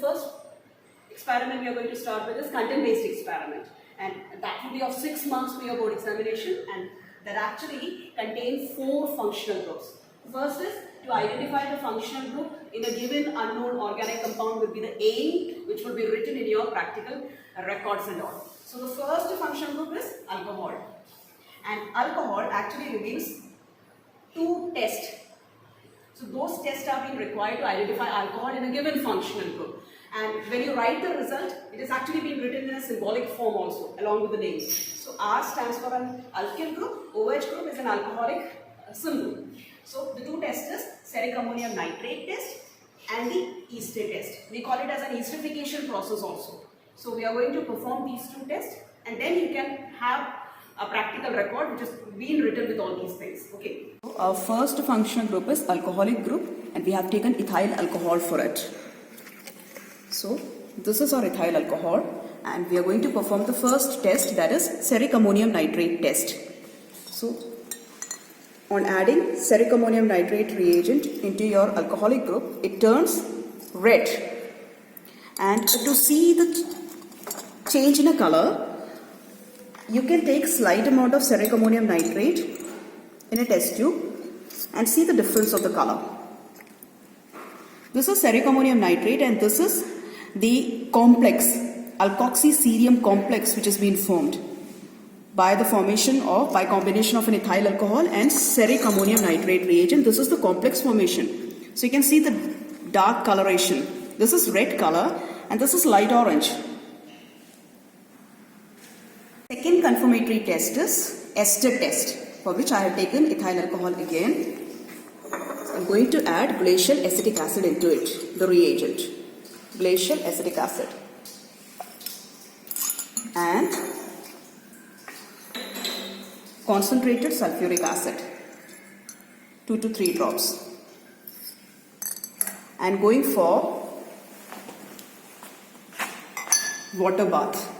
first experiment we are going to start with is content-based experiment, and that will be of 6 marks for your board examination, and that actually contains 4 functional groups. First is to identify the functional group in a given unknown organic compound will be the aim, which will be written in your practical records and all. So the first functional group is alcohol, and alcohol actually reveals 2 tests. So those tests are being required to identify alcohol in a given functional group. And when you write the result, it is actually being written in a symbolic form also, along with the name. So R stands for an alkyl group, OH group is an alcoholic symbol. So the 2 tests is steric ammonium nitrate test and the ester test. We call it as an esterification process also. So we are going to perform these 2 tests, and then you can have a practical record which is being written with all these things. Okay. So our first functional group is alcoholic group, and we have taken ethyl alcohol for it. So this is our ethyl alcohol, and we are going to perform the first test, that is steric ammonium nitrate test. So on adding steric ammonium nitrate reagent into your alcoholic group, it turns red, and to see the change in a color, you can take slight amount of steric ammonium nitrate in a test tube and see the difference of the color. This is steric ammonium nitrate, and this is the complex, alkoxycerium complex, which has been formed by the formation of, by combination of an ethyl alcohol and steric ammonium nitrate reagent. This is the complex formation. So you can see the dark coloration. This is red color and this is light orange. Second confirmatory test is ester test, for which I have taken ethyl alcohol again. I'm going to add glacial acetic acid into it, the reagent. Glacial acetic acid. And concentrated sulfuric acid, 2 to 3 drops. And going for water bath.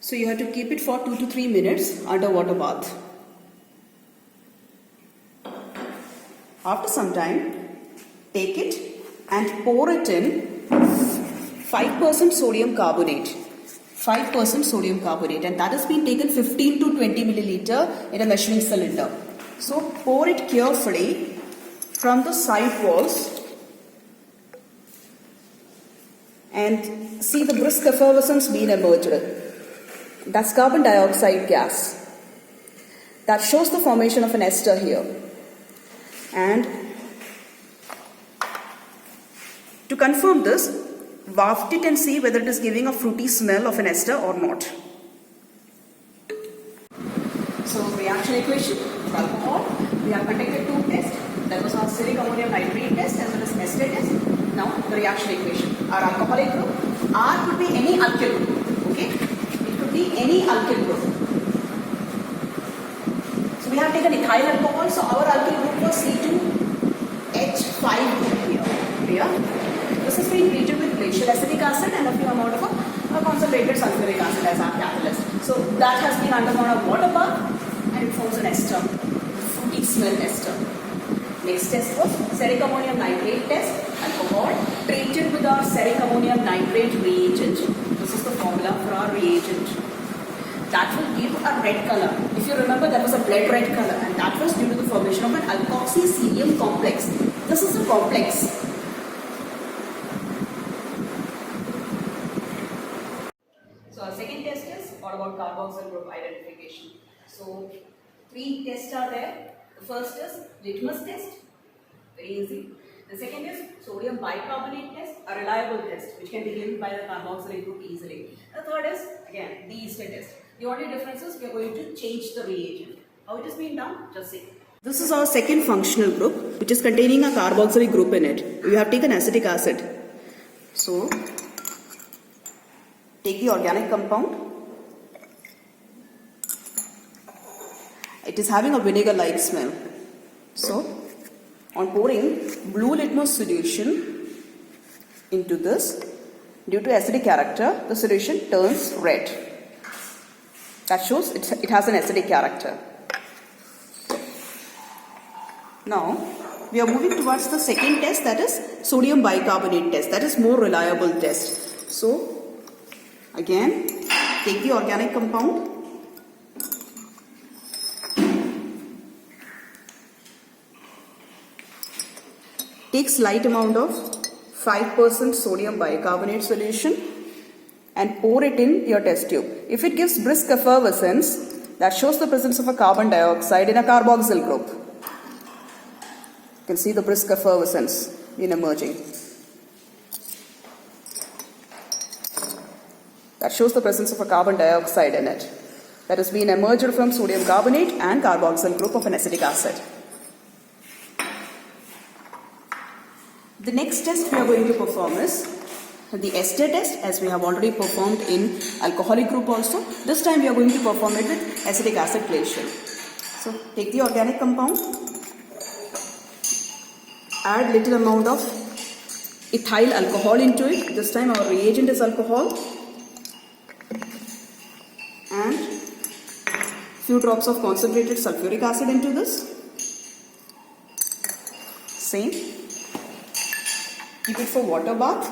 So you have to keep it for 2 to 3 minutes under water bath. After some time, take it and pour it in 5% sodium carbonate. 5% sodium carbonate, and that has been taken 15 to 20 milliliter in a measuring cylinder. So pour it carefully from the side walls and see the brisk effervescence being emerged. That's carbon dioxide gas. That shows the formation of an ester here. And to confirm this, waft it and see whether it is giving a fruity smell of an ester or not. So reaction equation for alcohol, we have conducted 2 tests. That was our steric ammonium nitrate test as well as ester test. Now the reaction equation. Our alcoholic group, R could be any alkyl group. Okay, it could be any alkyl group. So we have taken ethyl alcohol. So our alkyl group was C2H5 group here. Clear? This has been treated with glacial acetic acid and a few amount of a concentrated sulfuric acid as our catalyst. So that has been undergone a water bath and it forms an ester, fruity smell ester. Next test was steric ammonium nitrate test, alcohol treated with our steric ammonium nitrate reagent. This is the formula for our reagent. That will give a red color. If you remember, that was a blood red color, and that was due to the formation of an alkoxycerium complex. This is a complex. So our second test is all about carboxyl group identification. So 3 tests are there. The first is litmus test, very easy. The second is sodium bicarbonate test, a reliable test which can be given by the carboxylic group easily. The third is again the ester test. The only difference is we are going to change the reagent. How it is being done? Just see. This is our second functional group, which is containing a carboxylic group in it. We have taken acetic acid. So take the organic compound. It is having a vinegar-like smell. So on pouring blue litmus solution into this, due to acidic character, the solution turns red. That shows it has an acidic character. Now we are moving towards the second test, that is sodium bicarbonate test. That is more reliable test. So again, take the organic compound. Take slight amount of 5% sodium bicarbonate solution and pour it in your test tube. If it gives brisk effervescence, that shows the presence of a carbon dioxide in a carboxyl group. You can see the brisk effervescence in emerging. That shows the presence of a carbon dioxide in it. That has been emerged from sodium carbonate and carboxyl group of an acetic acid. The next test we are going to perform is the ester test, as we have already performed in alcoholic group also. This time we are going to perform it with acetic acid glacial. So take the organic compound, add little amount of ethyl alcohol into it. This time our reagent is alcohol, and few drops of concentrated sulfuric acid into this. Same. Keep it for water bath.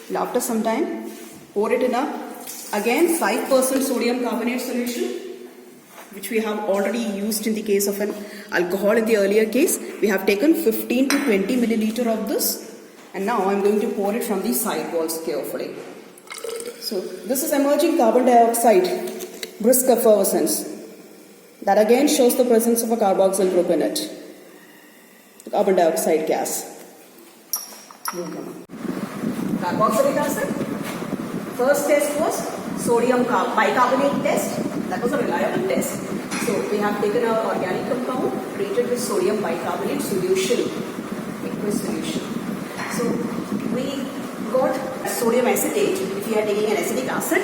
And after some time, pour it in a, again 5% sodium carbonate solution, which we have already used in the case of an alcohol in the earlier case. We have taken 15 to 20 milliliter of this, and now I am going to pour it from the side walls carefully. So this is emerging carbon dioxide, brisk effervescence. That again shows the presence of a carboxyl group in it, the carbon dioxide gas. Carboxylic acid. First test was sodium bicarbonate test. That was a reliable test. So we have taken our organic compound, treated with sodium bicarbonate solution, aqueous solution. So we got sodium acetate if we are taking an acetic acid,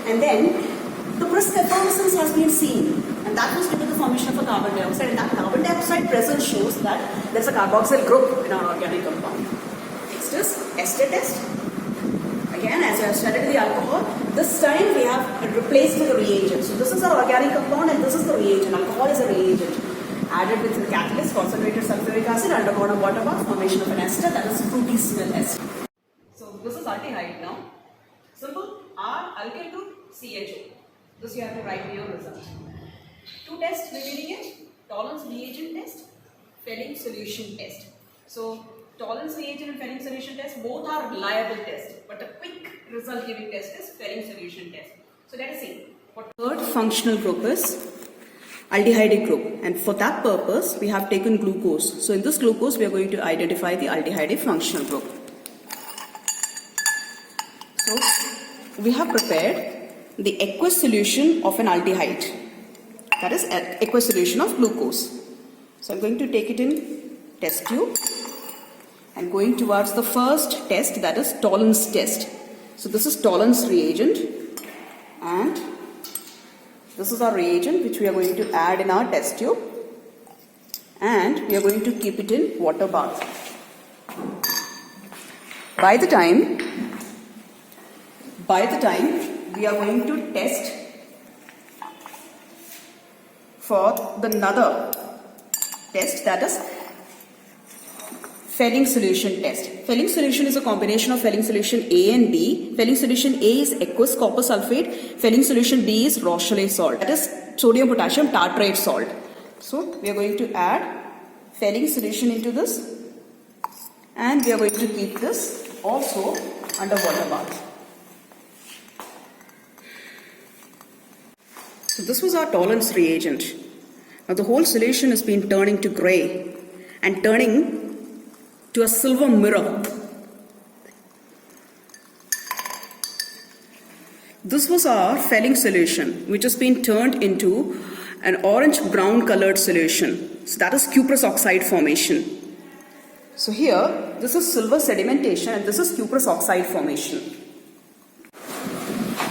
and then the brisk effervescence has been seen, and that was due to the formation of a carbon dioxide, and that carbon dioxide presence shows that there is a carboxyl group in our organic compound. Next is ester test. Again, as I have studied the alcohol, this time we have replaced with a reagent. So this is our organic compound and this is the reagent. Alcohol is a reagent. Added with the catalyst, concentrated sulfuric acid, undergone a water bath, formation of an ester, that is fruity smell ester. So this is aldehyde now. Simple. R alkyl group, CHO. This you have to write in your result. Two tests revealing it. Tollens reagent test, Fehling solution test. So Tollens reagent and Fehling solution test both are reliable tests, but a quick result giving test is Fehling solution test. So let us see. What third functional group is aldehydic group, and for that purpose we have taken glucose. So in this glucose we are going to identify the aldehydic functional group. So we have prepared the aqueous solution of an aldehyde, that is aqueous solution of glucose. So I am going to take it in test tube and going towards the first test, that is Tollens test. So this is Tollens reagent, and this is our reagent which we are going to add in our test tube, and we are going to keep it in water bath. By the time we are going to test for the another test, that is Fehling solution test. Fehling solution is a combination of Fehling solution A and B. Fehling solution A is aqueous copper sulfate. Fehling solution B is Rochelle salt, that is sodium potassium tartrate salt. So we are going to add Fehling solution into this, and we are going to keep this also under water bath. So this was our Tollens reagent. Now the whole solution has been turning to grey and turning to a silver mirror. This was our Fehling solution, which has been turned into an orange brown colored solution. So that is cuprous oxide formation. So here this is silver sedimentation and this is cuprous oxide formation.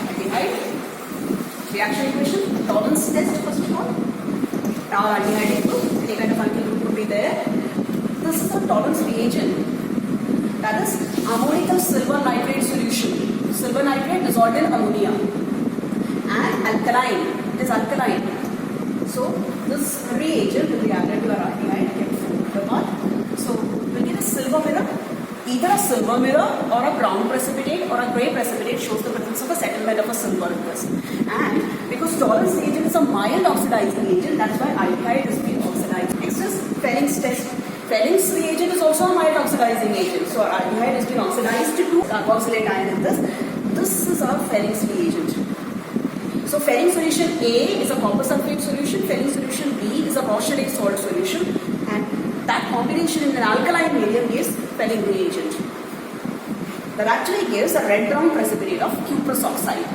Aldehyde reaction equation, Tollens test first of all. Our aldehyde group, any kind of alkyl group would be there. This is a Tollens reagent, that is ammonium silver nitrate solution. silver nitrate dissolved in ammonia. And alkaline, it is alkaline. So this reagent will be added to our alkaline, get formed apart. So we'll get a silver mirror. Either a silver mirror or a brown precipitate or a grey precipitate shows the presence of a settlement of a silver in this. And because Tollens reagent is a mild oxidizing agent, that's why aldehyde is being oxidized. Next is Felling's test. Felling's reagent is also a mild oxidizing agent. So our aldehyde has been oxidized to carboxylate ion in this. This is our Felling's reagent. So Felling solution A is a copper sulfate solution, Felling solution B is a Rochelle salt solution, and that combination in an alkaline medium gives Felling reagent. That actually gives a red-brown precipitate of cuprous oxide.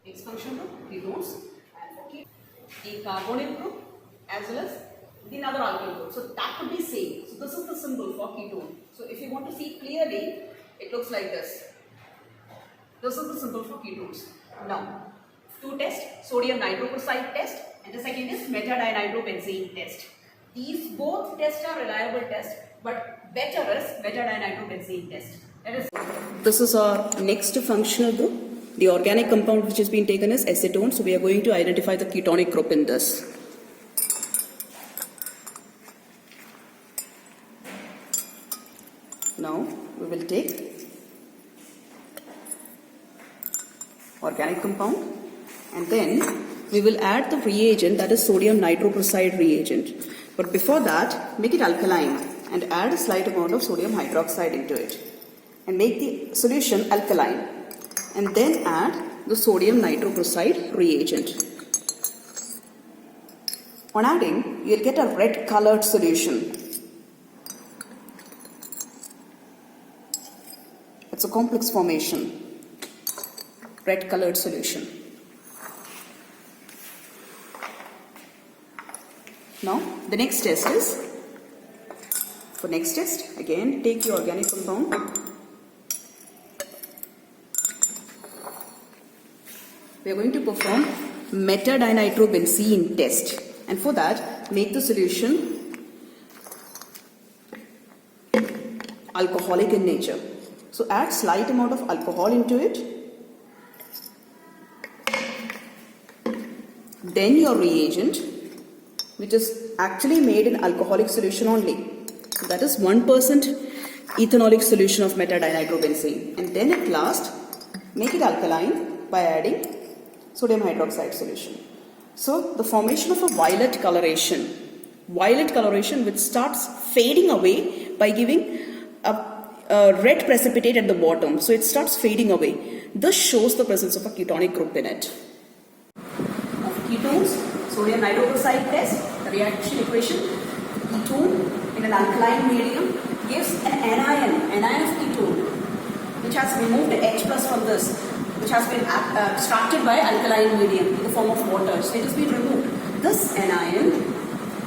Next function group, ketones, and for the carbonyl group as well as the another alkyl group. So that could be same. So this is the symbol for ketone. So if you want to see clearly, it looks like this. This is the symbol for ketones. Now, two tests, sodium nitroprusside test and the second is metadinitrobenzene test. These both tests are reliable tests, but better is metadinitrobenzene test. This is our next functional group. The organic compound which has been taken is acetone. So we are going to identify the ketonic group in this. Now we will take organic compound and then we will add the reagent, that is sodium nitroprusside reagent. But before that, make it alkaline and add a slight amount of sodium hydroxide into it and make the solution alkaline and then add the sodium nitroprusside reagent. On adding, you will get a red colored solution. It's a complex formation. Red colored solution. Now the next test is, for next test again take your organic compound, we are going to perform metadinitrobenzene test and for that make the solution alcoholic in nature. So add slight amount of alcohol into it. Then your reagent, which is actually made in alcoholic solution only. So that is 1% ethanolic solution of metadinitrobenzene. And then at last, make it alkaline by adding sodium hydroxide solution. So the formation of a violet coloration which starts fading away by giving a red precipitate at the bottom. So it starts fading away. This shows the presence of a ketonic group in it. Ketones, sodium nitroprusside test, the reaction equation, ketone in an alkaline medium gives an anion of ketone, which has removed the H plus from this, which has been extracted by alkaline medium in the form of water. So it has been removed. This anion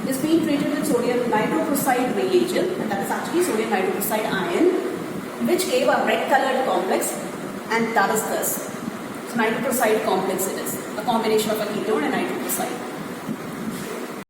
is being treated with sodium nitroprusside reagent, and that is actually sodium nitroprusside ion, which gave a red colored complex, and that is this. So nitroprusside complex it is, a combination of a ketone and nitroprusside.